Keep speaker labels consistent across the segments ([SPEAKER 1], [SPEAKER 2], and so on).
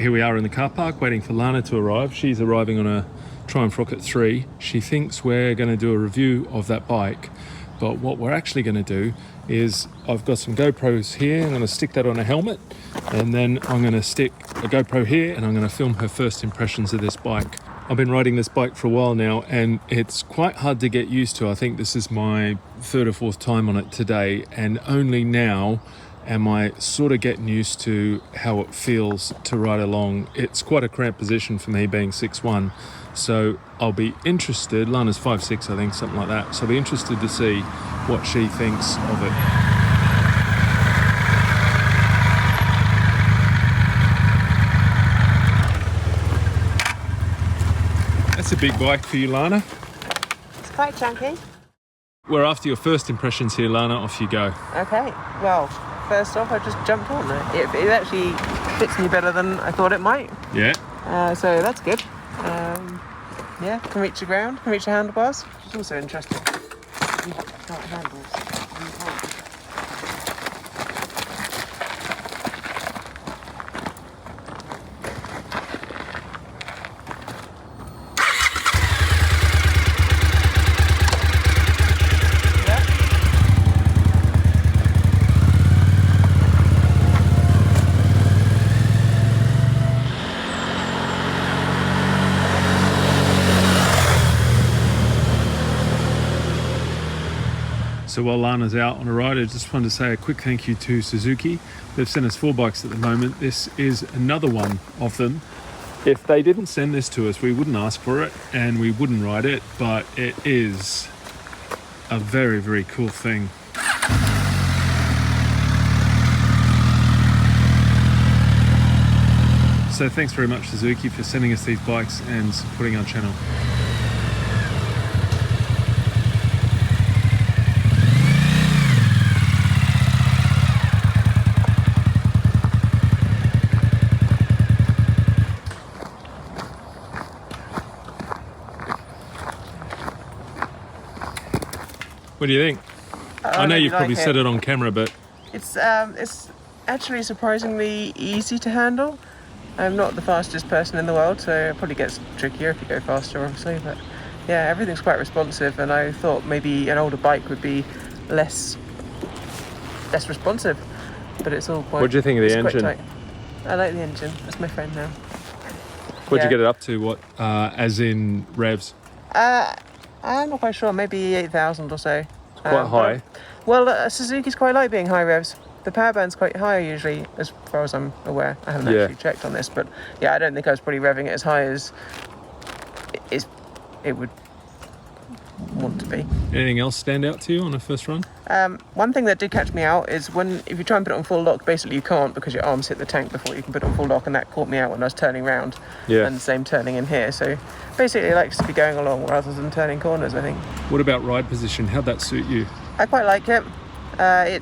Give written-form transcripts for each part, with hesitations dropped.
[SPEAKER 1] Here we are in the car park waiting for Lana to arrive. She's arriving on a Triumph Rocket 3. She thinks we're going to do a review of that bike, but what we're actually going to do is I've got some GoPros here. I'm going to stick that on a helmet, and then I'm going to stick a GoPro here, and I'm going to film her first impressions of this bike. I've been riding this bike for a while now, and it's quite hard to get used to. I think this is my third or fourth time on it today, and only now am I sort of getting used to how it feels to ride along. It's quite a cramped position for me, being 6'1", so I'll be interested. Lana's 5'6", I think, something like that, so I'll be interested to see what she thinks of it. That's a big bike for you, Lana.
[SPEAKER 2] It's quite chunky.
[SPEAKER 1] We're after your first impressions here, Lana. Off you go.
[SPEAKER 2] Okay, well, first off, I just jumped on it. It actually fits me better than I thought it might.
[SPEAKER 1] Yeah.
[SPEAKER 2] So that's good. Yeah, can reach the ground, can reach the handlebars, which is also interesting. Handles.
[SPEAKER 1] So while Lana's out on a ride, I just wanted to say a quick thank you to Suzuki. They've sent us 4 bikes at the moment. This is another one of them. If they didn't send this to us, we wouldn't ask for it and we wouldn't ride it, but it is a very, very cool thing. So thanks very much, Suzuki, for sending us these bikes and supporting our channel. What do you think? I know you've probably said it on camera, but
[SPEAKER 2] it's actually surprisingly easy to handle. I'm not the fastest person in the world, so it probably gets trickier if you go faster, obviously. But yeah, everything's quite responsive, and I thought maybe an older bike would be less responsive. But it's all quite.
[SPEAKER 1] What do you think of the engine?
[SPEAKER 2] I like the engine. That's my friend now.
[SPEAKER 1] What'd you get it up to? What, as in revs?
[SPEAKER 2] I'm not quite sure, maybe 8,000 or so.
[SPEAKER 1] It's quite high.
[SPEAKER 2] Well, Suzuki's quite like being high revs. The power band's quite high usually, as far as I'm aware. I haven't actually checked on this, but yeah, I don't think I was probably revving it as high as it would want to be.
[SPEAKER 1] Anything else stand out to you on a first run?
[SPEAKER 2] One thing that did catch me out is if you try and put it on full lock, basically you can't, because your arms hit the tank before you can put it on full lock, and that caught me out when I was turning round. Yeah. And the same turning in here. So basically it likes to be going along rather than turning corners, I think. What
[SPEAKER 1] about ride position? How'd that suit you?
[SPEAKER 2] I quite like it. I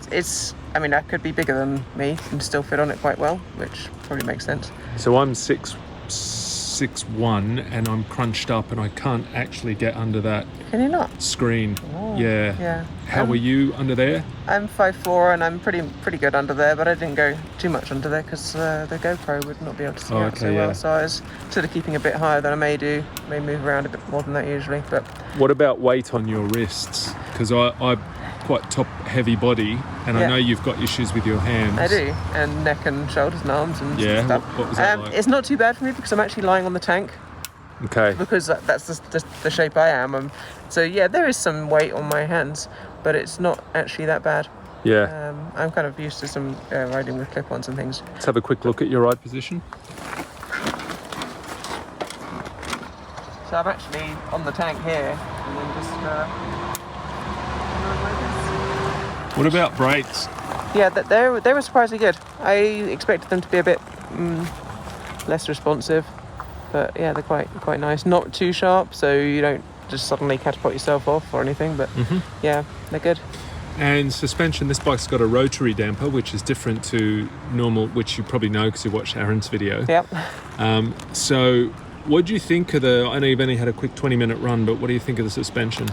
[SPEAKER 2] mean, that could be bigger than me and still fit on it quite well, which probably makes sense.
[SPEAKER 1] So I'm 6'1", and I'm crunched up, and I can't actually get under that.
[SPEAKER 2] Can you not?
[SPEAKER 1] Screen.
[SPEAKER 2] Oh,
[SPEAKER 1] yeah. How were you under there?
[SPEAKER 2] I'm 5'4", and I'm pretty good under there, but I didn't go too much under there because the GoPro would not be able to see out so well. So I was sort of keeping a bit higher than I may move around a bit more than that usually. But
[SPEAKER 1] what about weight on your wrists? Because I quite top heavy body, and I know you've got issues with your hands.
[SPEAKER 2] I do, and neck and shoulders and arms and stuff.
[SPEAKER 1] What was that like?
[SPEAKER 2] It's not too bad for me because I'm actually lying on the tank.
[SPEAKER 1] Okay.
[SPEAKER 2] Because that's the shape I am. So yeah, there is some weight on my hands, but it's not actually that bad.
[SPEAKER 1] Yeah.
[SPEAKER 2] I'm kind of used to some riding with clip-ons and things.
[SPEAKER 1] Let's have a quick look at your ride position.
[SPEAKER 2] So I'm actually on the tank here, and then just
[SPEAKER 1] What about brakes?
[SPEAKER 2] Yeah, they were surprisingly good. I expected them to be a bit less responsive, but yeah, they're quite nice. Not too sharp, so you don't just suddenly catapult yourself off or anything, but yeah, they're good.
[SPEAKER 1] And suspension, this bike's got a rotary damper, which is different to normal, which you probably know because you watched Aaron's video.
[SPEAKER 2] Yep.
[SPEAKER 1] So what do you think of I know you've only had a quick 20-minute run, but what do you think of the suspension?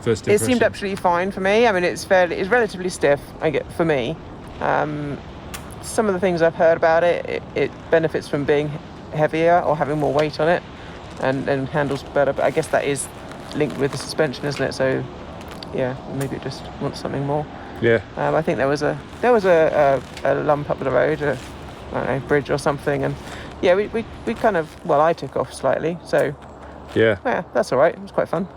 [SPEAKER 1] First impression.
[SPEAKER 2] It seemed absolutely fine for me. I mean, it's relatively stiff, for me. some of the things I've heard about it, it benefits from being heavier or having more weight on it, and handles better. But I guess that is linked with the suspension, isn't it? So yeah, maybe it just wants something more.
[SPEAKER 1] Yeah.
[SPEAKER 2] I think there was a lump up the road, I don't know, bridge or something, and yeah, we kind of, well, I took off slightly, so
[SPEAKER 1] Yeah.
[SPEAKER 2] yeah, that's all right. It was quite fun.